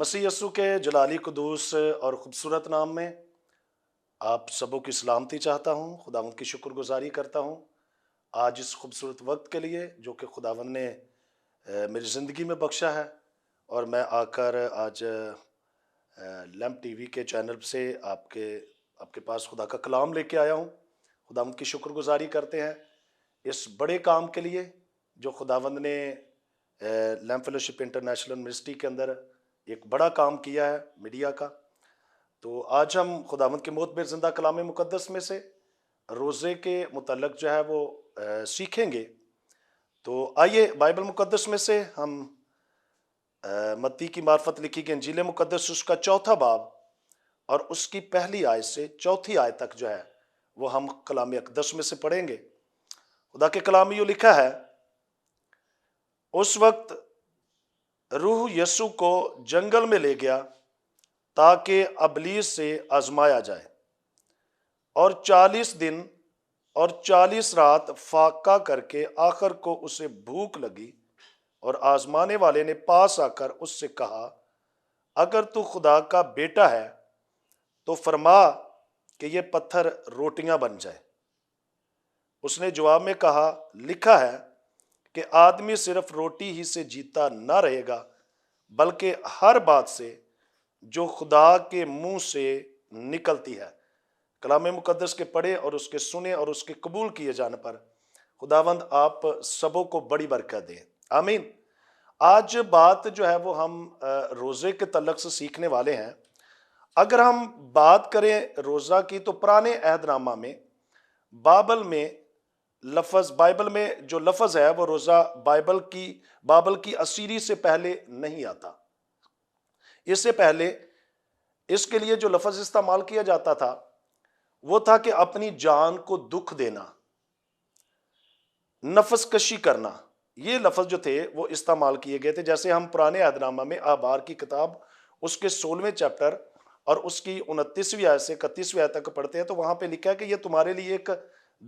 मसीह यस्सु के जलाली कुदूस और ख़ूबसूरत नाम में आप सबों की सलामती चाहता हूँ। खुदावंद की शुक्रगुजारी करता हूँ आज इस खूबसूरत वक्त के लिए जो कि खुदावंद ने मेरी ज़िंदगी में बख्शा है। और मैं आकर आज लैम्प टीवी के चैनल से आपके आपके पास खुदा का कलाम लेके आया हूँ। खुदावंद की शुक्रगुजारी करते हैं इस बड़े काम के लिए जो खुदावंद ने लैम्प फेलोशिप इंटरनेशनल मिनिस्ट्री के अंदर एक बड़ा काम किया है मीडिया का। तो आज हम खुदावंद के मोतबर ज़िंदा कलाम मुक़द्दस में से रोज़े के मुतल्लक जो है वो सीखेंगे। तो आइए बाइबल मुक़द्दस में से हम मत्ती की मार्फत लिखी गई इंजील मुक़द्दस उसका चौथा बाब और उसकी पहली आयत से चौथी आयत तक जो है वो हम कलाम अक़दस में से पढ़ेंगे। खुदा के कलाम में यूँ लिखा है, उस वक्त रूह यीशु को जंगल में ले गया ताकि अबलीस से आजमाया जाए, और 40 दिन और 40 रात फाका करके आखिर को उसे भूख लगी। और आजमाने वाले ने पास आकर उससे कहा, अगर तू खुदा का बेटा है तो फरमा कि ये पत्थर रोटियां बन जाए। उसने जवाब में कहा, लिखा है कि आदमी सिर्फ रोटी ही से जीता न रहेगा बल्कि हर बात से जो खुदा के मुंह से निकलती है। कलाम मुक़द्दस के पढ़े और उसके सुने और उसके कबूल किए जाने पर खुदावंद आप सबों को बड़ी बरकत दे, आमीन। आज बात जो है वो हम रोज़े के तल्लक से सीखने वाले हैं। अगर हम बात करें रोज़ा की तो पुराने अहदनामा में बाइबल में जो लफ्ज़ है वो रोज़ा बाइबल की असीरी से पहले नहीं आता। इससे पहले इसके लिए जो लफ्ज़ इस्तेमाल किया जाता था वो था कि अपनी जान को दुख देना, नफस कशी करना। ये लफ्ज़ जो थे वो इस्तेमाल किए गए थे। जैसे हम पुराने अहदनामा में आबार की किताब उसके 16वें चैप्टर और उसकी 29वीं आयत से 31वीं आयत तक पढ़ते हैं तो वहां पे लिखा है कि ये तुम्हारे लिए एक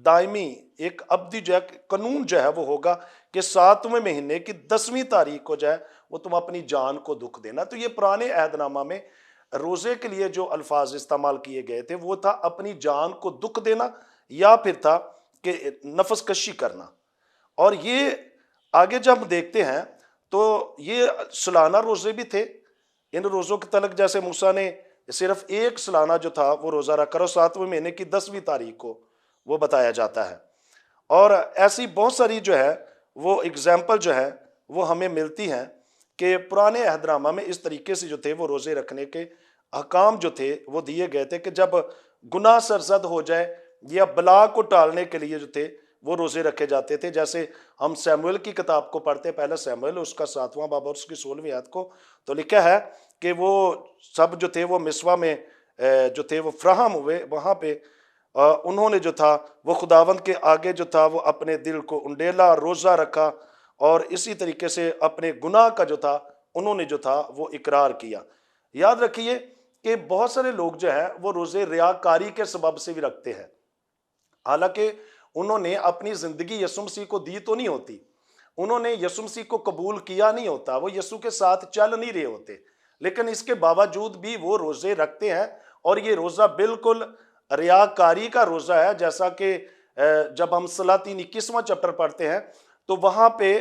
दायमी एक अब्दी जो है कानून जो है वो होगा कि 7वें महीने की 10वीं तारीख को जो है वो तुम अपनी जान को दुख देना। तो ये पुराने अहदनामा में रोज़े के लिए जो अल्फाज इस्तेमाल किए गए थे वो था अपनी जान को दुख देना या फिर था कि नफस कशी करना। और ये आगे जब हम देखते हैं तो ये सालाना रोज़े भी थे। इन रोज़ों के तलक जैसे मूसा ने सिर्फ एक सालाना जो था वो रोज़ा रखा और 7वें महीने की 10वीं तारीख को वो बताया जाता है। और ऐसी बहुत सारी जो है वो एग्जाम्पल जो है वो हमें मिलती हैं कि पुराने अहदनामा में इस तरीके से जो थे वो रोज़े रखने के अहकाम जो थे वो दिए गए थे कि जब गुनाह सरजद हो जाए या बला को टालने के लिए जो थे वो रोज़े रखे जाते थे। जैसे हम सैमुएल की किताब को पढ़ते, पहला सैमुएल उसका 7वां बाब और उसकी 16वीं आयत को, तो लिखा है कि वो सब जो थे वो मिस्वा में जो थे वो फ्राहम हुए। वहाँ पे उन्होंने जो था वो खुदावंद के आगे जो था वो अपने दिल को उंडेला, रोज़ा रखा और इसी तरीके से अपने गुनाह का जो था उन्होंने जो था वो इकरार किया। याद रखिए कि बहुत सारे लोग जो है वो रोज़े रियाकारी के सबब से भी रखते हैं। हालांकि उन्होंने अपनी ज़िंदगी यीशु मसीह को दी तो नहीं होती, उन्होंने यीशु मसीह को कबूल किया नहीं होता, वो यीशु के साथ चल नहीं रहे होते, लेकिन इसके बावजूद भी वो रोज़े रखते हैं। और ये रोज़ा बिल्कुल रियाकारी का रोज़ा है। जैसा कि जब हम सलातीन 21वां चैप्टर पढ़ते हैं तो वहाँ पे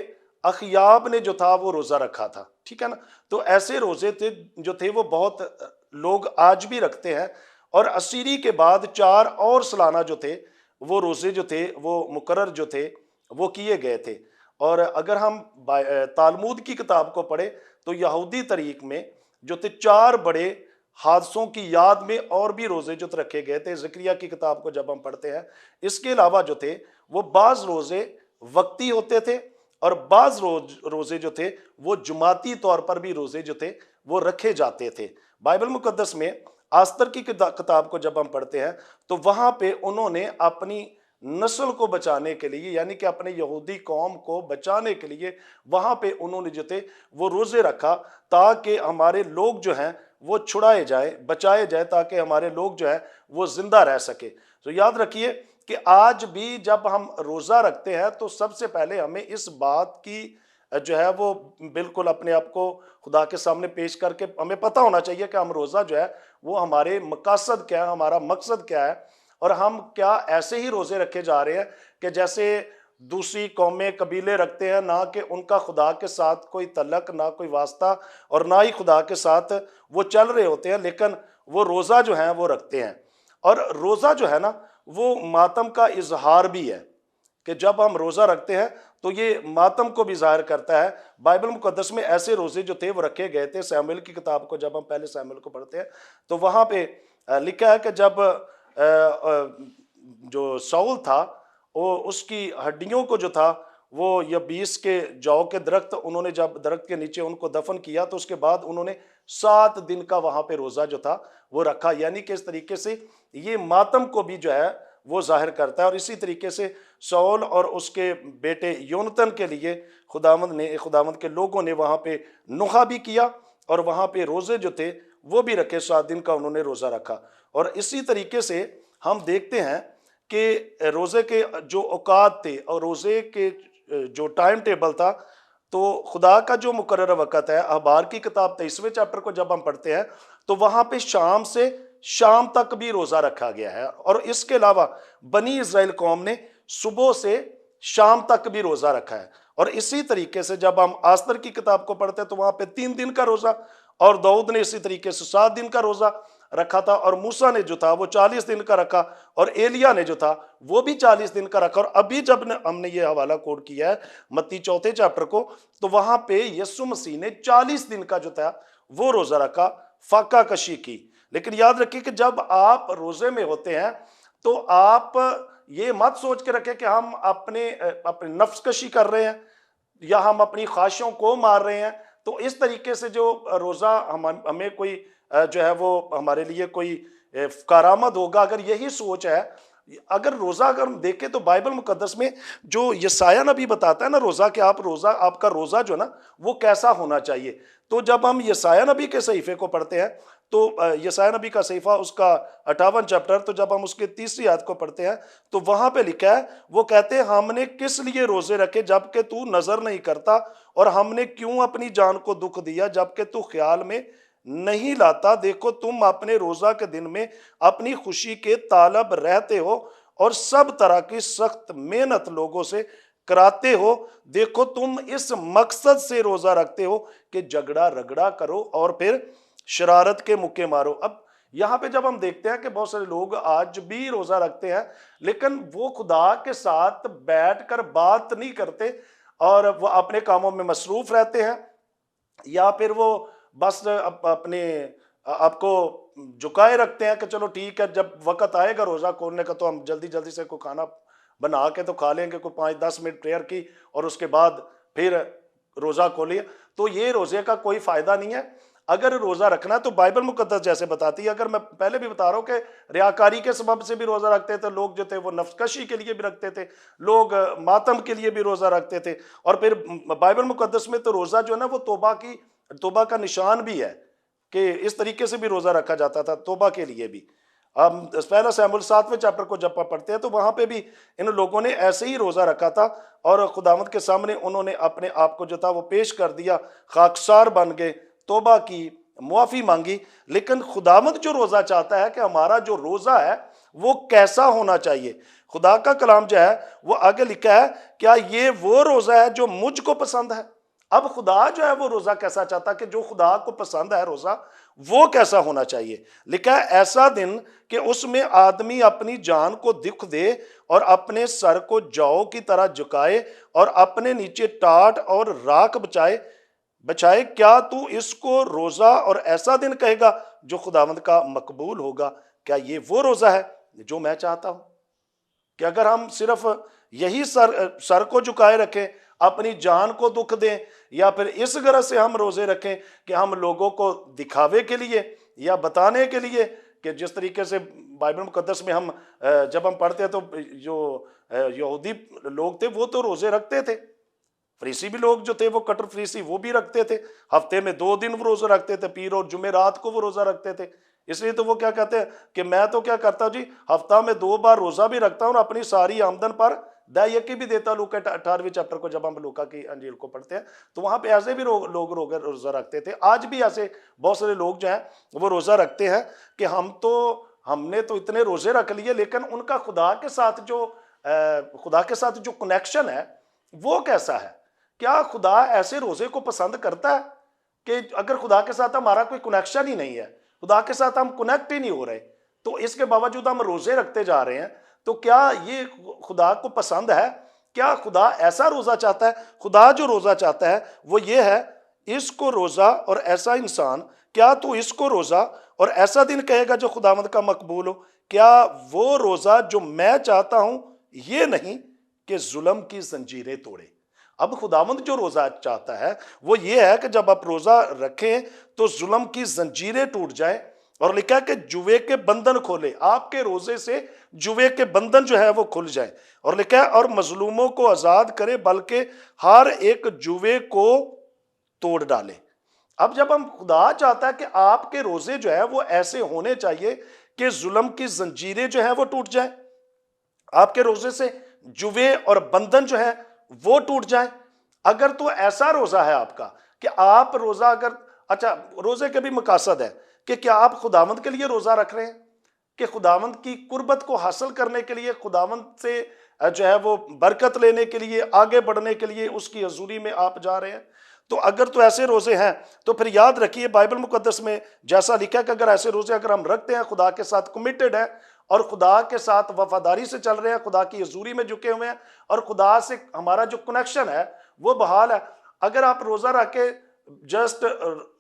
अखयाब ने जो था वो रोज़ा रखा था, ठीक है ना। तो ऐसे रोज़े थे जो थे वो बहुत लोग आज भी रखते हैं। और असीरी के बाद 4 और सालाना जो थे वो रोज़े जो थे वो मुकर्रर जो थे वो किए गए थे। और अगर हम तालमूद की किताब को पढ़े तो यहूदी तरीक में जो थे 4 बड़े हादसों की याद में और भी रोज़े जो रखे गए थे। ज़करिया की किताब को जब हम पढ़ते हैं, इसके अलावा जो थे वो बाज़ रोज़े वक्ती होते थे और बाज़ रोज़े जो थे वो जुमाती तौर पर भी रोज़े जो थे वो रखे जाते थे। बाइबल मुक़द्दस में आस्तर की किताब को जब हम पढ़ते हैं तो वहाँ पे उन्होंने अपनी नस्ल को बचाने के लिए, यानी कि अपने यहूदी कौम को बचाने के लिए वहाँ पे उन्होंने जो थे वो रोज़े रखा ताकि हमारे लोग जो हैं वो छुड़ाए जाए, बचाए जाए, ताकि हमारे लोग जो है वो जिंदा रह सके। तो याद रखिए कि आज भी जब हम रोज़ा रखते हैं तो सबसे पहले हमें इस बात की जो है वो बिल्कुल अपने आप को खुदा के सामने पेश करके हमें पता होना चाहिए कि हम रोज़ा जो है वो हमारे मकसद क्या है, हमारा मकसद क्या है, और हम क्या ऐसे ही रोज़े रखे जा रहे हैं कि जैसे दूसरी कौमें कबीले रखते हैं, ना कि उनका खुदा के साथ कोई तल्लक, ना कोई वास्ता, और ना ही खुदा के साथ वो चल रहे होते हैं, लेकिन वो रोज़ा जो है वो रखते हैं। और रोज़ा जो है ना वो मातम का इजहार भी है कि जब हम रोज़ा रखते हैं तो ये मातम को भी ज़ाहिर करता है। बाइबल मुकद्दस में ऐसे रोज़े जो थे वो रखे गए थे। सैमुएल की किताब को जब हम पहले सैमुएल को पढ़ते हैं तो वहाँ पे लिखा है कि जब जो शाऊल था वो उसकी हड्डियों को जो था वो यबीस के जौ के दरख्त, उन्होंने जब दरख्त के नीचे उनको दफन किया तो उसके बाद उन्होंने 7 दिन का वहाँ पे रोज़ा जो था वो रखा। यानी कि इस तरीके से ये मातम को भी जो है वो जाहिर करता है। और इसी तरीके से शाऊल और उसके बेटे योनतन के लिए खुदावंद के लोगों ने वहाँ पे नुहा भी किया और वहाँ पे रोज़े जो थे वो भी रखे, 7 दिन का उन्होंने रोज़ा रखा। और इसी तरीके से हम देखते हैं कि रोज़े के जो औकात थे और रोज़े के जो टाइम टेबल था, तो खुदा का जो मुकर्रर वक़्त है, अखबार की किताब 23वें चैप्टर को जब हम पढ़ते हैं तो वहाँ पे शाम से शाम तक भी रोज़ा रखा गया है। और इसके अलावा बनी इज़राइल कौम ने सुबह से शाम तक भी रोज़ा रखा है। और इसी तरीके से जब हम आस्तर की किताब को पढ़ते हैं तो वहाँ पे 3 दिन का रोज़ा, और दाऊद ने इसी तरीके से 7 दिन का रोज़ा रखा था, और मूसा ने जो था वो 40 दिन का रखा, और एलिया ने जो था वो भी 40 दिन का रखा। और अभी जब हमने ये हवाला कोड किया है मत्ती 4 चैप्टर को, तो वहां पे यीशु मसीह ने 40 दिन का जो था वो रोजा रखा, फाका कशी की। लेकिन याद रखिए कि जब आप रोजे में होते हैं तो आप ये मत सोच के रखें कि हम अपने नफ्स कशी कर रहे हैं या हम अपनी ख्वाहिशों को मार रहे हैं। तो इस तरीके से जो रोज़ा हमें कोई जो है वो हमारे लिए कोई कारामद होगा, अगर यही सोच है। अगर रोज़ा अगर हम देखें तो बाइबल मुकद्दस में जो यसाया नबी बताता है ना रोज़ा, कि आपका रोज़ा जो ना वो कैसा होना चाहिए। तो जब हम यसाया नबी के सहीफे को पढ़ते हैं तो यसाया नबी का सहीफा उसका 58 चैप्टर, तो जब हम उसके 3री आयत को पढ़ते हैं तो वहां पे लिखा है, वो कहते हैं हमने किस लिए रोजे रखे जबकि तू नजर नहीं करता, और हमने क्यों अपनी जान को दुख दिया जबकि तू ख्याल में नहीं लाता। देखो तुम अपने रोजा के दिन में अपनी खुशी के तालब रहते हो और सब तरह की सख्त मेहनत लोगों से कराते हो। देखो तुम इस मकसद से रोजा रखते हो कि झगड़ा रगड़ा करो और फिर शरारत के मुक्के मारो। अब यहाँ पे जब हम देखते हैं कि बहुत सारे लोग आज भी रोजा रखते हैं लेकिन वो खुदा के साथ बैठकर बात नहीं करते और वो अपने कामों में मसरूफ रहते हैं, या फिर वो बस अपने आपको झुकाए रखते हैं कि चलो ठीक है, जब वक्त आएगा रोजा खोलने का तो हम जल्दी जल्दी से कोई खाना बना के तो खा लेंगे, कोई 5-10 मिनट प्रेयर की और उसके बाद फिर रोजा खोलिए। तो ये रोजे का कोई फायदा नहीं है। अगर रोजा रखना तो बाइबल मुकद्दस जैसे बताती है, अगर मैं पहले भी बता रहा हूँ कि रियाकारी के सबब से भी रोजा रखते थे लोग, जो थे वो नफ्सकशी के लिए भी रखते थे लोग, मातम के लिए भी रोजा रखते थे। और फिर बाइबल मुकद्दस में तो रोजा जो है ना वो तोबा का निशान भी है कि इस तरीके से भी रोजा रखा जाता था तोबा के लिए भी। हम पहला सैमुएल 7वें चैप्टर को जब पढ़ते हैं तो वहां पे भी इन लोगों ने ऐसे ही रोजा रखा था और खुदावंद के सामने उन्होंने अपने आप को जो था वो पेश कर दिया, खाकसार बन गए, तोबा की, मुआफी मांगी। लेकिन खुदावंद जो रोजा चाहता है कि हमारा जो रोजा है वो कैसा होना चाहिए, खुदा का कलाम जो है वो आगे लिखा है, क्या ये वो रोजा है जो मुझको पसंद है। अब खुदा जो है वो रोजा कैसा चाहता है कि जो खुदा को पसंद है रोजा वो कैसा होना चाहिए। लिखा है ऐसा दिन कि उसमें आदमी अपनी जान को दुख दे और अपने सर को जौ की तरह झुकाए और अपने नीचे टाट और राख बचाए। क्या तू इसको रोजा और ऐसा दिन कहेगा जो खुदावंद का मकबूल होगा। क्या ये वो रोजा है जो मैं चाहता हूं कि अगर हम सिर्फ यही सर को झुकाए रखें, अपनी जान को दुख दें, या फिर इस गरज से हम रोजे रखें कि हम लोगों को दिखावे के लिए या बताने के लिए कि जिस तरीके से बाइबल मुकद्दस में हम जब हम पढ़ते हैं तो जो यहूदी लोग थे वो तो रोजे रखते थे, फरीसी भी लोग जो थे वो कट्टर फरीसी वो भी रखते थे, हफ्ते में 2 दिन वो रोजा रखते थे, पीर और जुमेरात को वो रोजा रखते थे। इसलिए तो वो क्या कहते हैं कि मैं तो क्या करता हूँ जी, हफ्ता में 2 बार रोजा भी रखता हूँ और अपनी सारी आमदन पर दायक की भी देता लूका 18वें चैप्टर को जब हम लूका की अंजील को पढ़ते हैं तो वहां पे ऐसे भी लोग रोजा रखते थे। आज भी ऐसे बहुत सारे लोग जो हैं वो रोजा रखते हैं कि हमने तो इतने रोजे रख लिए, लेकिन उनका खुदा के साथ जो कनेक्शन है वो कैसा है? क्या खुदा ऐसे रोजे को पसंद करता है कि अगर खुदा के साथ हमारा कोई कनेक्शन ही नहीं है, खुदा के साथ हम कनेक्ट ही नहीं हो रहे, तो इसके बावजूद हम रोजे रखते जा रहे हैं, तो क्या ये खुदा को पसंद है? क्या खुदा ऐसा रोजा चाहता है? खुदा जो रोजा चाहता है वो ये है, इसको रोजा और ऐसा इंसान, क्या तू इसको रोजा और ऐसा दिन कहेगा जो खुदावंद का मकबूल हो? क्या वो रोजा जो मैं चाहता हूं ये नहीं कि जुल्म की जंजीरें तोड़े। अब खुदावंद जो रोजा चाहता है वो ये है कि जब आप रोजा रखें तो जुल्म की जंजीरें टूट जाए, और लिखा है कि जुए के बंधन खोले, आपके रोजे से जुए के बंधन जो है वो खुल जाए, और लिखा है और मजलूमों को आजाद करे, बल्कि हर एक जुए को तोड़ डाले। अब जब हम खुदा चाहता है कि आपके रोजे जो है वो ऐसे होने चाहिए कि जुल्म की जंजीरें जो है वो टूट जाए, आपके रोजे से जुए और बंधन जो है वो टूट जाए। अगर तो ऐसा रोजा है आपका कि आप रोजा अगर, अच्छा रोजे के भी मकासद है कि क्या आप खुदावंद के लिए रोजा रख रहे हैं कि खुदावंद की कुर्बत को हासिल करने के लिए, खुदावंद से जो है वो बरकत लेने के लिए, आगे बढ़ने के लिए उसकी हजूरी में आप जा रहे हैं? तो अगर तो ऐसे रोजे हैं तो फिर याद रखिए बाइबल मुकद्दस में जैसा लिखा है कि अगर ऐसे रोजे अगर हम रखते हैं, खुदा के साथ कमिटेड है और खुदा के साथ वफादारी से चल रहे हैं, खुदा की हजूरी में झुके हुए हैं और खुदा से हमारा जो कनेक्शन है वो बहाल है। अगर आप रोजा रख के जस्ट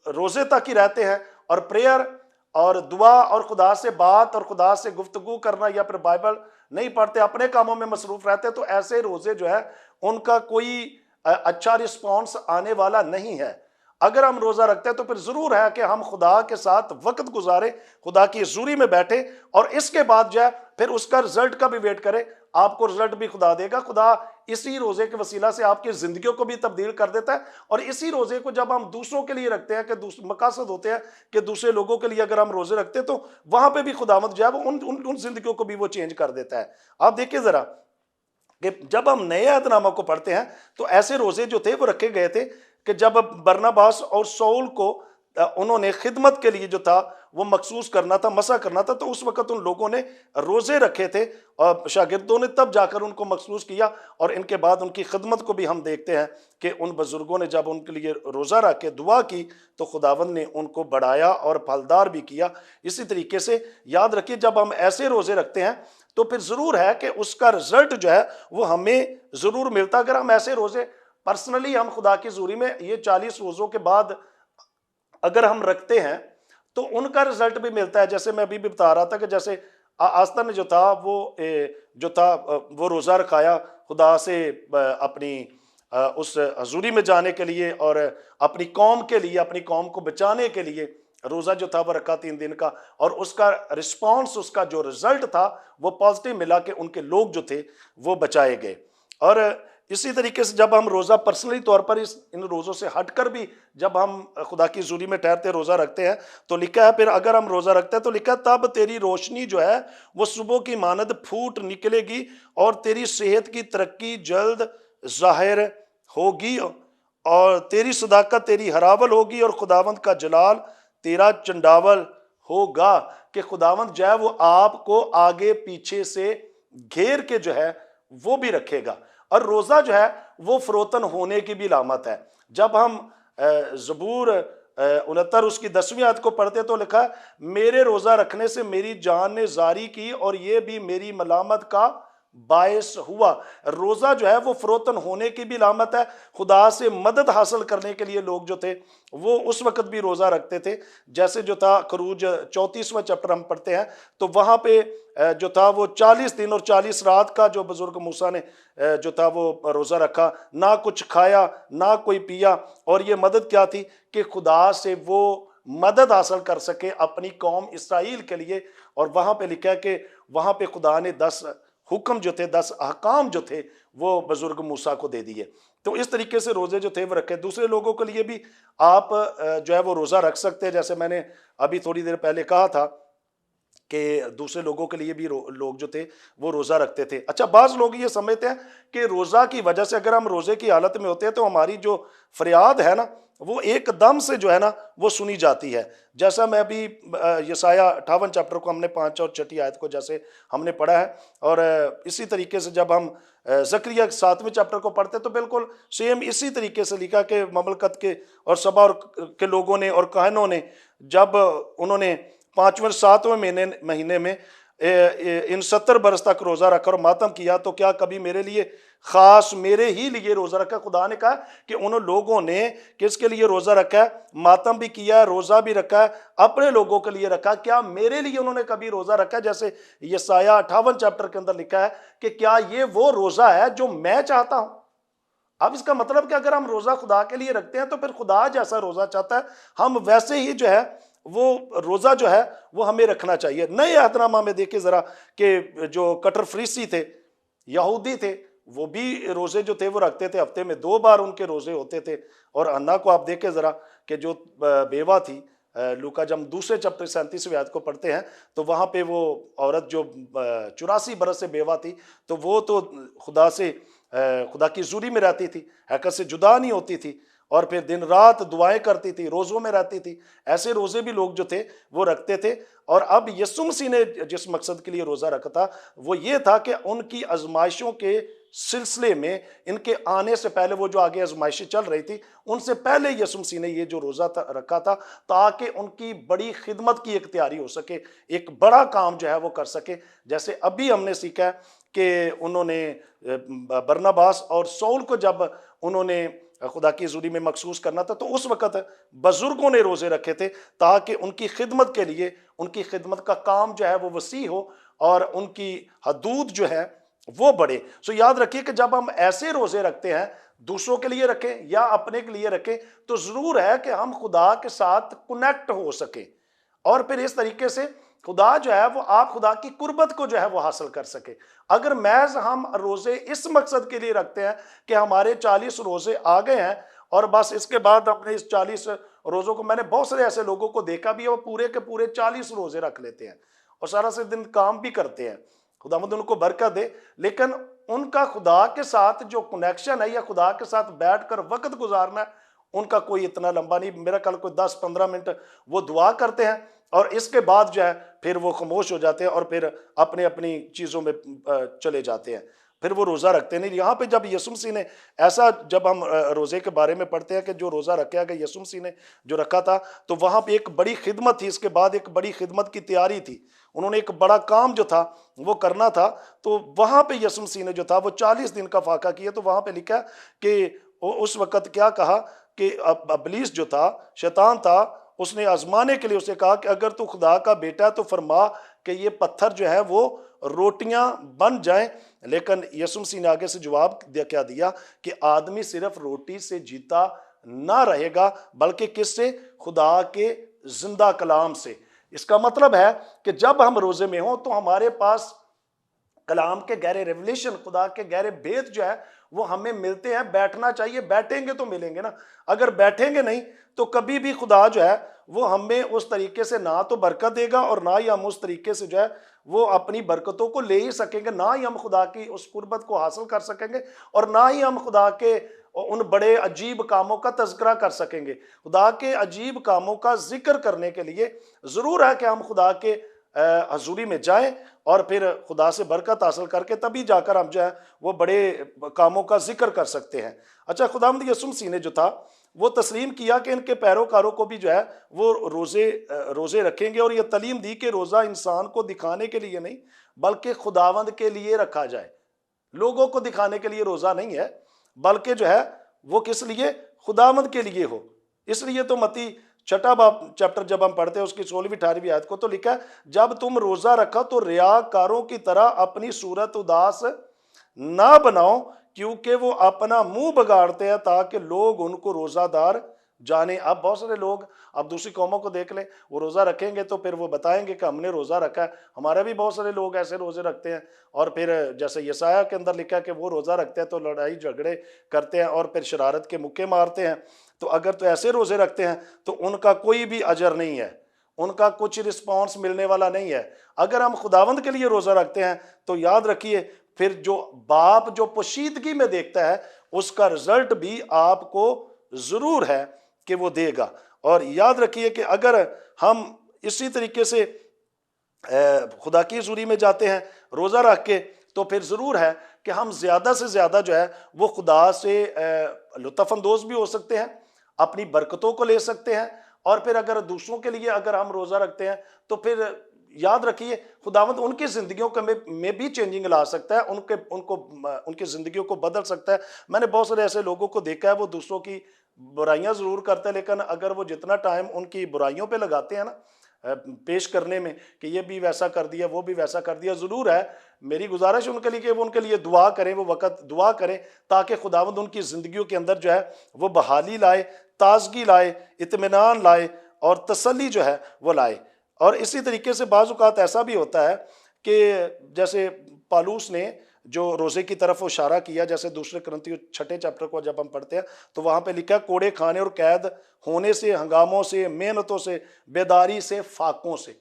रोजे तक ही रहते हैं और प्रेयर और दुआ और खुदा से बात और खुदा से गुफ्तगू करना, या फिर बाइबल नहीं पढ़ते, अपने कामों में मसरूफ रहते, तो ऐसे रोजे जो है उनका कोई अच्छा रिस्पॉन्स आने वाला नहीं है। अगर हम रोजा रखते हैं तो फिर जरूर है कि हम खुदा के साथ वक्त गुजारे, खुदा की हजूरी में बैठे, और इसके बाद जो है फिर उसका रिजल्ट का भी वेट करें। आपको रिजल्ट भी खुदा देगा। खुदा इसी रोजे के वसीला से आपकी जिंदगियों को भी तब्दील कर देता है, और इसी रोजे को जब हम दूसरों के लिए रखते हैं कि मकासद होते हैं कि दूसरे लोगों के लिए अगर हम रोजे रखते हैं तो वहां पे भी खुदावंद जो है वो उन जिंदगियों को भी वो चेंज कर देता है। आप देखिए जरा कि जब हम नए अहदनामा को पढ़ते हैं तो ऐसे रोजे जो थे वो रखे गए थे कि जब बरनबास और सौल को उन्होंने खिदमत के लिए जो था वो मखसूस करना था, मसा करना था, तो उस वक्त उन लोगों ने रोजे रखे थे और शागिर्दों ने तब जाकर उनको मखसूस किया। और इनके बाद उनकी खिदमत को भी हम देखते हैं कि उन बुजुर्गों ने जब उनके लिए रोजा रख के दुआ की तो खुदावंद ने उनको बढ़ाया और फलदार भी किया। इसी तरीके से याद रखिए जब हम ऐसे रोजे रखते हैं तो फिर जरूर है कि उसका रिजल्ट जो है वो हमें जरूर मिलता। अगर हम ऐसे रोजे पर्सनली हम खुदा की हजूरी में ये 40 रोजों के बाद अगर हम रखते हैं तो उनका रिजल्ट भी मिलता है। जैसे मैं अभी भी बता रहा था कि जैसे आस्था ने जो था वो रोजा रखाया खुदा से अपनी उस हजूरी में जाने के लिए और अपनी कौम के लिए, अपनी कौम को बचाने के लिए रोजा जो था वो रखा 3 दिन का, और उसका रिस्पॉन्स, उसका जो रिजल्ट था वो पॉजिटिव मिला कि उनके लोग जो थे वो बचाए गए। और इसी तरीके से जब हम रोजा पर्सनली तौर पर इन रोजों से हटकर भी जब हम खुदा की हजूरी में ठहरते रोजा रखते हैं तो लिखा है, फिर अगर हम रोजा रखते हैं तो लिखा है तब तेरी रोशनी जो है वो सुबह की मानद फूट निकलेगी और तेरी सेहत की तरक्की जल्द जाहिर होगी और तेरी सदाकत तेरी हरावल होगी और खुदावंद का जलाल तेरा चंडावल होगा। कि खुदावंद जो है वो आपको आगे पीछे से घेर के जो है वो भी रखेगा। और रोजा जो है वो फरोतन होने की भी अलामत है। जब हम ज़बूर 69 उसकी 10वीं आयत को पढ़ते तो लिखा है, मेरे रोजा रखने से मेरी जान ने जारी की और ये भी मेरी मलामत का बायस हुआ। रोजा जो है वो फरोतन होने की भी अलामत है। खुदा से मदद हासिल करने के लिए लोग जो थे वो उस वक्त भी रोजा रखते थे। जैसे जो था खरूज 34वां चैप्टर हम पढ़ते हैं तो वहां पे जो था वो 40 दिन और 40 रात का जो बुजुर्ग मूसा ने जो था वो रोजा रखा, ना कुछ खाया ना कोई पिया। और ये मदद क्या थी कि खुदा से वो मदद हासिल कर सके अपनी कौम इसराइल के लिए। और वहां पे लिखा है कि वहां पे खुदा ने 10 हुक्म जो थे, 10 अहकाम जो थे वो बुजुर्ग मूसा को दे दिए। तो इस तरीके से रोजे जो थे वो रखे। दूसरे लोगों के लिए भी आप जो है वो रोजा रख सकते हैं। जैसे मैंने अभी थोड़ी देर पहले कहा था कि दूसरे लोगों के लिए भी लोग जो थे वो रोज़ा रखते थे। अच्छा, बाज़ लोग ये समझते हैं कि रोज़ा की वजह से अगर हम रोज़े की हालत में होते हैं तो हमारी जो फरियाद है ना वो एकदम से जो है ना वो सुनी जाती है। जैसा मैं अभी यशाया 58 चैप्टर को हमने 5 और 6 आयत को जैसे हमने पढ़ा है, और इसी तरीके से जब हम ज़करिया 7वें चैप्टर को पढ़ते तो बिल्कुल सेम इसी तरीके से लिखा कि ममलकत के और सभा और के लोगों ने और कहनों ने जब उन्होंने 5वें 7वें महीने में इन 70 बरस तक रोज़ा रखा और मातम किया, तो क्या कभी मेरे लिए खास मेरे ही लिए रोज़ा रखा? खुदा ने कहा कि उन लोगों ने किसके लिए रोज़ा रखा है? मातम भी किया है, रोज़ा भी रखा है, अपने लोगों के लिए रखा। क्या मेरे लिए उन्होंने कभी रोज़ा रखा? जैसे यशाया 58 चैप्टर के अंदर लिखा है कि क्या ये वो रोज़ा है जो मैं चाहता हूं? अब इसका मतलब कि अगर हम रोज़ा खुदा के लिए रखते हैं तो फिर खुदा जैसा रोज़ा चाहता है हम वैसे ही जो है वो रोज़ा जो है वो हमें रखना चाहिए। नए अहदनामा में देखिए ज़रा कि जो कट्टर फरीसी थे, यहूदी थे, वो भी रोज़े जो थे वो रखते थे, हफ्ते में 2 बार उनके रोज़े होते थे। और अन्ना को आप देखें ज़रा कि जो बेवा थी, लूका जब हम दूसरे चैप्टर 37वें आयत को पढ़ते हैं तो वहाँ पे वो औरत जो 84 बरस से बेवा थी, तो वो तो खुदा से खुदा की ज़ूरी में रहती थी, हैकल से जुदा नहीं होती थी, और फिर दिन रात दुआएं करती थी, रोज़ों में रहती थी। ऐसे रोज़े भी लोग जो थे वो रखते थे। और अब यीशु मसीह ने जिस मकसद के लिए रोज़ा रखा था वो ये था कि उनकी आजमाइशों के सिलसिले में, इनके आने से पहले, वो जो आगे आजमाइशें चल रही थी उनसे पहले यीशु मसीह ने ये जो रोज़ा रखा था ताकि उनकी बड़ी खिदमत की एक तैयारी हो सके, एक बड़ा काम जो है वो कर सके। जैसे अभी हमने सीखा है कि उन्होंने बरनबास और सौल को जब उन्होंने खुदा की हज़ूरी में मखसूस करना था तो उस वक़्त बुज़ुर्गों ने रोज़े रखे थे ताकि उनकी खिदमत के लिए, उनकी खिदमत का काम जो है वो वसी हो और उनकी हदूद जो है वो बढ़े। सो याद रखिए कि जब हम ऐसे रोज़े रखते हैं, दूसरों के लिए रखें या अपने के लिए रखें, तो ज़रूर है कि हम खुदा के साथ कनेक्ट हो सके और फिर इस तरीके से खुदा जो है वो आप खुदा की कुर्बत को जो है वो हासिल कर सके। अगर महज हम रोज़े इस मकसद के लिए रखते हैं कि हमारे 40 रोज़े आ गए हैं और बस इसके बाद अपने इस 40 रोज़ों को, मैंने बहुत सारे ऐसे लोगों को देखा भी है वो पूरे के पूरे 40 रोज़े रख लेते हैं और सारा से दिन काम भी करते हैं, खुदावंद उनको बरकत दे, लेकिन उनका खुदा के साथ जो कनेक्शन है या खुदा के साथ बैठकर वक्त गुजारना उनका कोई इतना लंबा नहीं। मेरा ख्याल कोई 10-15 मिनट वो दुआ करते हैं और इसके बाद जो है फिर वो खामोश हो जाते हैं और फिर अपने अपनी चीज़ों में चले जाते हैं, फिर वो रोज़ा रखते नहीं। यहाँ पे जब यीशु मसीह ने ऐसा, जब हम रोज़े के बारे में पढ़ते हैं कि जो रोज़ा रखा गया यीशु मसीह ने जो रखा था, तो वहाँ पे एक बड़ी खिदमत थी, इसके बाद एक बड़ी खिदमत की तैयारी थी, उन्होंने एक बड़ा काम जो था वो करना था। तो वहाँ पे यीशु मसीह ने जो था वो 40 दिन का फाका किया। तो वहाँ पे लिखा कि उस वक़्त क्या कहा कि इब्लीस जो था, शैतान था, उसने आजमाने के लिए उसे कहा कि अगर तू खुदा का बेटा है तो फरमा कि ये पत्थर जो है वो रोटियां बन जाएं। लेकिन यीशु मसीह ने आगे से जवाब क्या दिया कि आदमी सिर्फ रोटी से जीता ना रहेगा बल्कि किससे? खुदा के जिंदा कलाम से। इसका मतलब है कि जब हम रोजे में हों तो हमारे पास कलाम के गहरे रेवलेशन, खुदा के गहरे भेद जो है वो हमें मिलते हैं। बैठना चाहिए, बैठेंगे तो मिलेंगे ना, अगर बैठेंगे नहीं तो कभी भी खुदा जो है वो हमें उस तरीके से ना तो बरकत देगा और ना ही हम उस तरीके से जो है वो अपनी बरकतों को ले ही सकेंगे, ना ही हम खुदा की उस कुर्बत को हासिल कर सकेंगे और ना ही हम खुदा के उन बड़े अजीब कामों का तज़किरा कर सकेंगे। खुदा के अजीब कामों का जिक्र करने के लिए ज़रूर है कि हम खुदा के हजूरी में जाएं और फिर खुदा से बरकत हासिल करके तभी जाकर हम जो है वो बड़े कामों का जिक्र कर सकते हैं। अच्छा, खुदावंद यीशु मसीह ने जो था वो तस्लीम किया कि इनके पैरोकारों को भी जो है वो रोज़े रखेंगे और ये तालीम दी कि रोज़ा इंसान को दिखाने के लिए नहीं बल्कि खुदावंद के लिए रखा जाए। लोगों को दिखाने के लिए रोज़ा नहीं है बल्कि जो है वो किस लिए? खुदावंद के लिए हो। इसलिए तो मत्ती 6 बाब चैप्टर जब हम पढ़ते हैं उसकी 16वीं-18वीं आयत को तो लिखा है, जब तुम रोज़ा रखा तो रियाकारों की तरह अपनी सूरत उदास ना बनाओ क्योंकि वो अपना मुंह बगाड़ते हैं ताकि लोग उनको रोज़ादार जाने। अब बहुत सारे लोग, अब दूसरी कौमों को देख लें, वो रोज़ा रखेंगे तो फिर वो बताएंगे कि हमने रोज़ा रखा है। हमारे भी बहुत सारे लोग ऐसे रोज़े रखते हैं और फिर जैसे यसाया के अंदर लिखा है कि वो रोज़ा रखते हैं तो लड़ाई झगड़े करते हैं और फिर शरारत के मुक्के मारते हैं। तो अगर तो ऐसे रोज़े रखते हैं तो उनका कोई भी अजर नहीं है, उनका कुछ रिस्पॉन्स मिलने वाला नहीं है। अगर हम खुदावंद के लिए रोजा रखते हैं तो याद रखिए, फिर जो बाप जो पोशीदगी में देखता है उसका रिजल्ट भी आपको जरूर है कि वो देगा। और याद रखिए कि अगर हम इसी तरीके से खुदा की हजूरी में जाते हैं रोजा रख के, तो फिर जरूर है कि हम ज्यादा से ज्यादा जो है वो खुदा से लुत्फानंदोज भी हो सकते हैं, अपनी बरकतों को ले सकते हैं। और फिर अगर दूसरों के लिए अगर हम रोजा रखते हैं तो फिर याद रखिए खुदावंद उनकी जिंदगियों में भी चेंजिंग ला सकता है, उनकी जिंदगियों को बदल सकता है। मैंने बहुत सारे ऐसे लोगों को देखा है, वो दूसरों की बुराइयां जरूर करते हैं, लेकिन अगर वो जितना टाइम उनकी बुराइयों पे लगाते हैं ना पेश करने में कि ये भी वैसा कर दिया, वो भी वैसा कर दिया, जरूर है मेरी गुजारिश उनके लिए कि वो उनके लिए दुआ करें, वो वक्त दुआ करें ताकि खुदावंद उनकी जिंदगियों के अंदर जो है वो बहाली लाए, ताजगी लाए, इत्मीनान लाए और तसल्ली जो है वो लाए। और इसी तरीके से बाज़ औक़ात ऐसा भी होता है कि जैसे पालूस ने जो रोज़े की तरफ इशारा किया, जैसे दूसरे कुरिन्थियों 6 चैप्टर को जब हम पढ़ते हैं तो वहाँ पे लिखा है कोड़े खाने और कैद होने से, हंगामों से, मेहनतों से, बेदारी से, फाकों से।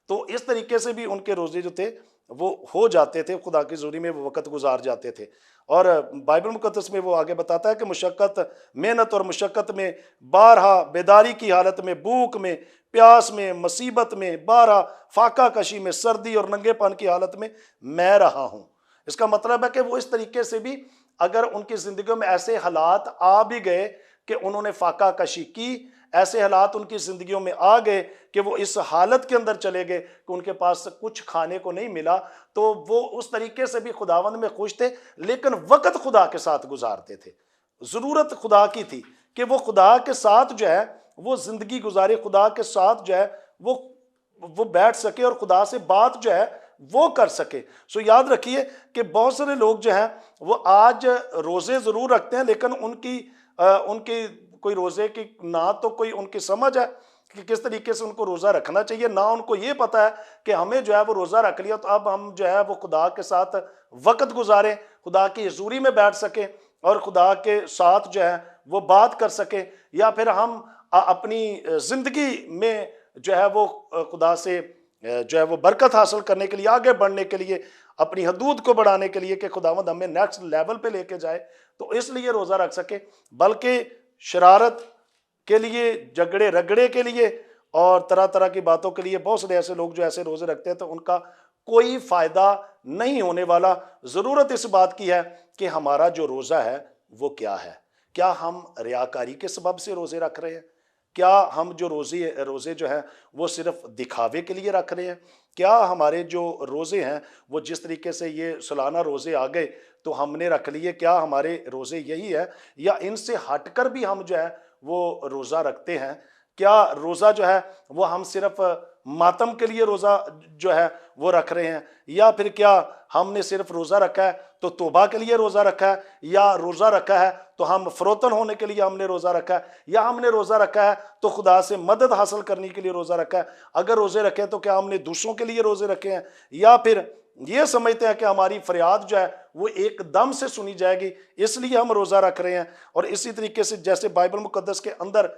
तो इस तरीके से भी उनके रोज़े जो थे वो हो जाते थे, खुदा की ज़ुरी में वो वक़्त गुजार जाते थे। और बाइबल मुक़द्दस में वो आगे बताता है कि मुशक्क़त, मेहनत और मुशक्क़त में, बारहा बेदारी की हालत में, भूख में, प्यास में, मुसीबत में, बारहा फाका कशी में, सर्दी और नंगेपन की हालत में मैं रहा हूँ। इसका मतलब है कि वो इस तरीके से भी अगर उनकी ज़िंदगी में ऐसे हालात आ भी गए कि उन्होंने फाका कशी की, ऐसे हालात उनकी ज़िंदगियों में आ गए कि वो इस हालत के अंदर चले गए कि उनके पास कुछ खाने को नहीं मिला, तो वो उस तरीके से भी खुदावंद में खुश थे, लेकिन वक़्त खुदा के साथ गुजारते थे। ज़रूरत खुदा की थी कि वो खुदा के साथ जो है वो ज़िंदगी गुजारे, खुदा के साथ जो है वो बैठ सके और खुदा से बात जो है वो कर सके। सो याद रखिए कि बहुत सारे लोग जो हैं वो आज रोज़े ज़रूर रखते हैं, लेकिन उनकी कोई रोज़े की ना तो कोई उनकी समझ है कि किस तरीके से उनको रोज़ा रखना चाहिए, ना उनको ये पता है कि हमें जो है वो रोज़ा रख लिया तो अब हम जो है वो खुदा के साथ वक़्त गुजारें, खुदा की हजूरी में बैठ सकें और खुदा के साथ जो है वो बात कर सकें, या फिर हम अपनी ज़िंदगी में जो है वो खुदा से जो है वो बरकत हासिल करने के लिए, आगे बढ़ने के लिए, अपनी हदूद को बढ़ाने के लिए कि खुदावंद हमें नेक्स्ट लेवल पे लेके जाए, तो इसलिए रोज़ा रख सके। बल्कि शरारत के लिए, झगड़े रगड़े के लिए और तरह तरह की बातों के लिए बहुत सारे ऐसे लोग जो ऐसे रोज़े रखते हैं तो उनका कोई फ़ायदा नहीं होने वाला। ज़रूरत इस बात की है कि हमारा जो रोज़ा है वो क्या है। क्या हम रियाकारी के सबब से रोज़े रख रहे हैं? क्या हम जो रोज़े जो हैं वो सिर्फ दिखावे के लिए रख रहे हैं? क्या हमारे जो रोज़े हैं वो जिस तरीके से ये सालाना रोज़े आ गए तो हमने रख लिए, क्या हमारे रोज़े यही है, या इनसे हटकर भी हम जो है वो रोज़ा रखते हैं? क्या रोज़ा जो है वो हम सिर्फ मातम के लिए रोज़ा जो है वो रख रहे हैं, या फिर क्या हमने सिर्फ रोज़ा रखा है तो तौबा के लिए रोज़ा रखा है, या रोज़ा रखा है तो हम फरोतन होने के लिए हमने रोज़ा रखा है, या हमने रोज़ा रखा है तो खुदा से मदद हासिल करने के लिए रोज़ा रखा है? अगर रोज़े रखे तो क्या हमने दूसरों के लिए रोज़े रखे हैं, या फिर ये समझते हैं कि हमारी फरियाद जो है वो एकदम से सुनी जाएगी इसलिए हम रोज़ा रख रहे हैं? और इसी तरीके से जैसे बाइबल मुकद्दस के अंदर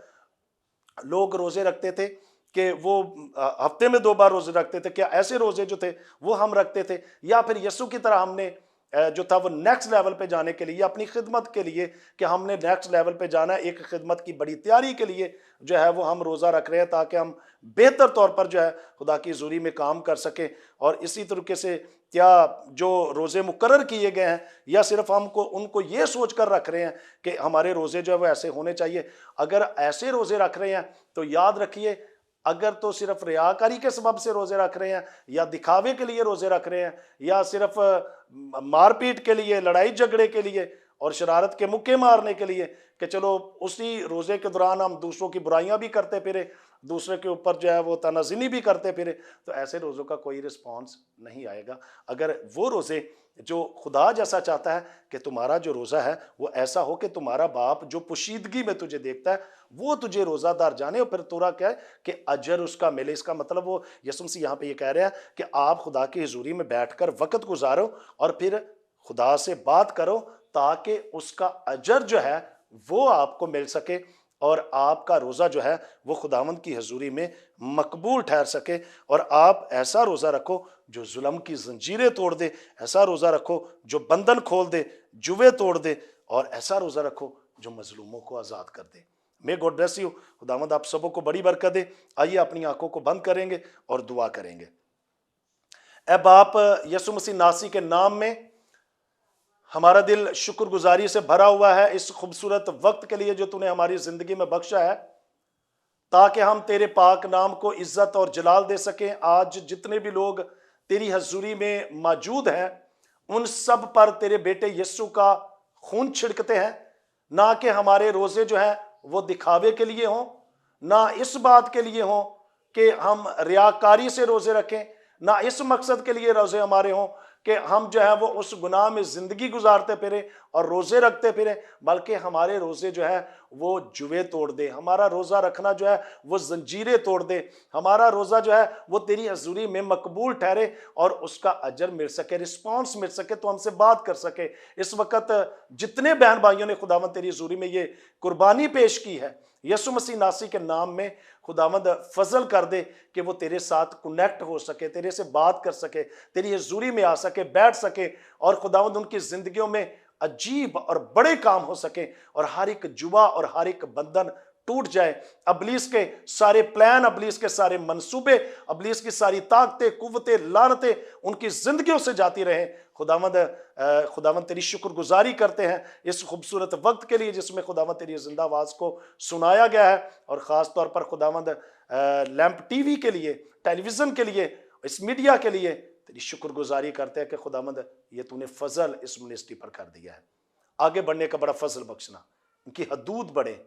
लोग रोज़े रखते थे कि वो हफ्ते में 2 बार रोज़े रखते थे, क्या ऐसे रोज़े जो थे वो हम रखते थे? या फिर यीशु की तरह हमने जो था वो नेक्स्ट लेवल पे जाने के लिए, अपनी खिदमत के लिए कि हमने नेक्स्ट लेवल पे जाना है, एक खिदमत की बड़ी तैयारी के लिए जो है वो हम रोज़ा रख रहे हैं ताकि हम बेहतर तौर पर जो है खुदा की हजूरी में काम कर सकें? और इसी तरीके से क्या जो रोज़े मुकर्रर किए गए हैं, या सिर्फ हमको उनको ये सोच कर रख रहे हैं कि हमारे रोज़े जो है वो ऐसे होने चाहिए? अगर ऐसे रोज़े रख रहे हैं तो याद रखिए, अगर तो सिर्फ रियाकारी के सबब से रोज़े रख रहे हैं, या दिखावे के लिए रोज़े रख रहे हैं, या सिर्फ मारपीट के लिए, लड़ाई झगड़े के लिए और शरारत के मुक्के मारने के लिए कि चलो उसी रोज़े के दौरान हम दूसरों की बुराइयां भी करते फिरे, दूसरे के ऊपर जो है वो तनाज़नी भी करते फिरे, तो ऐसे रोज़ों का कोई रिस्पॉन्स नहीं आएगा। अगर वो रोज़े जो खुदा जैसा चाहता है कि तुम्हारा जो रोज़ा है वो ऐसा हो कि तुम्हारा बाप जो पोशीदगी में तुझे देखता है वो तुझे रोज़ादार जाने, और फिर तोरा क्या है कि अजर उसका मिले। इसका मतलब वो यीशु मसीह यहाँ पे ये कह रहे हैं कि आप खुदा की हजूरी में बैठकर वक़्त गुजारो और फिर खुदा से बात करो ताकि उसका अजर जो है वो आपको मिल सके। और आपका रोज़ा जो है वो खुदावंद की हजूरी में मकबूल ठहर सके। और आप ऐसा रोज़ा रखो जो जुल्म की जंजीरें तोड़ दे, ऐसा रोज़ा रखो जो बंधन खोल दे, जुए तोड़ दे, और ऐसा रोज़ा रखो जो मजलूमों को आज़ाद कर दे। May God bless you. खुदावंद आप सबों को बड़ी बरकत दे। आइए अपनी आंखों को बंद करेंगे और दुआ करेंगे। ऐ बाप, यसु मसीह नासी के नाम में हमारा दिल शुक्रगुजारी से भरा हुआ है इस खूबसूरत वक्त के लिए जो तूने हमारी जिंदगी में बख्शा है, ताकि हम तेरे पाक नाम को इज्जत और जलाल दे सकें। आज जितने भी लोग तेरी हजूरी में मौजूद हैं, उन सब पर तेरे बेटे यीशु का खून छिड़कते हैं। ना कि हमारे रोजे जो है वो दिखावे के लिए हों, ना इस बात के लिए हों कि हम रियाकारी से रोजे रखें, ना इस मकसद के लिए रोजे हमारे हों कि हम जो है वो उस गुनाह में जिंदगी गुजारते फिरें और रोजे रखते फिरें, बल्कि हमारे रोजे जो है वो जुए तोड़ दे। हमारा रोजा रखना जो है वो जंजीरें तोड़ दे। हमारा रोजा जो है वो तेरी हजूरी में मकबूल ठहरे और उसका अजर मिल सके, रिस्पॉन्स मिल सके, तो हमसे बात कर सके। इस वक्त जितने बहन भाइयों ने खुदावंद तेरी हजूरी में ये कुर्बानी पेश की है, यसु मसीह नासी के नाम में खुदावंद फजल कर दे कि वो तेरे साथ कनेक्ट हो सके, तेरे से बात कर सके, तेरी हजूरी में आ सके, बैठ सके, और खुदावंद उनकी जिंदगियों में अजीब और बड़े काम हो सके, और हर एक जुआ और हर एक बंधन टूट जाए। अबलीस के सारे प्लान, अबलीस के सारे मंसूबे, अबलीस की सारी ताकतें, कुव्वतें, लानतें उनकी जिंदगियों से जाती रहे। खुदावंद तेरी शुक्रगुजारी करते हैं इस खूबसूरत वक्त के लिए जिसमें खुदावंद तेरी जिंदा आवाज को सुनाया गया है, और ख़ास तौर पर खुदावंद लैंप टीवी के लिए, टेलीविज़न के लिए, इस मीडिया के लिए तेरी शुक्रगुजारी करते हैं कि खुदावंद ये तूने फजल इस मिनिस्ट्री पर कर दिया है। आगे बढ़ने का बड़ा फजल बख्शना, उनकी हदूद बढ़े,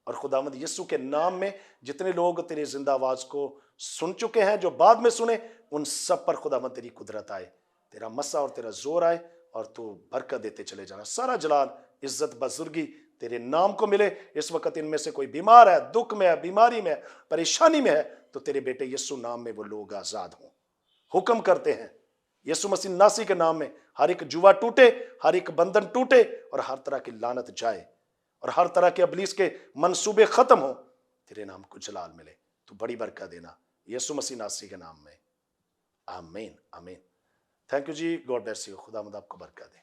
और खुदावंद यीशु के नाम में जितने लोग तेरी जिंदा आवाज को सुन चुके हैं, जो बाद में सुने, उन सब पर खुदावंद तेरी कुदरत आए, तेरा मसा और तेरा जोर आए, और तू बरकत देते चले जाना। सारा जलाल, इज्जत, बुजुर्गी तेरे नाम को मिले। इस वक्त इनमें से कोई बीमार है, दुख में है, बीमारी में है, परेशानी में है, तो तेरे बेटे यीशु नाम में वो लोग आजाद हों। हुक्म करते हैं यीशु मसीह नासी के नाम में, हर एक जुआ टूटे, हर एक बंधन टूटे, और हर तरह की लानत जाए, और हर तरह के अबलीस के मंसूबे खत्म हो। तेरे नाम को जलाल मिले, तू बड़ी बरकत देना यीशु मसीह नासी के नाम में। आमीन, आमीन। थैंक यू जी, गॉड ब्लेस यू। खुदावंद आपको बरकत दे।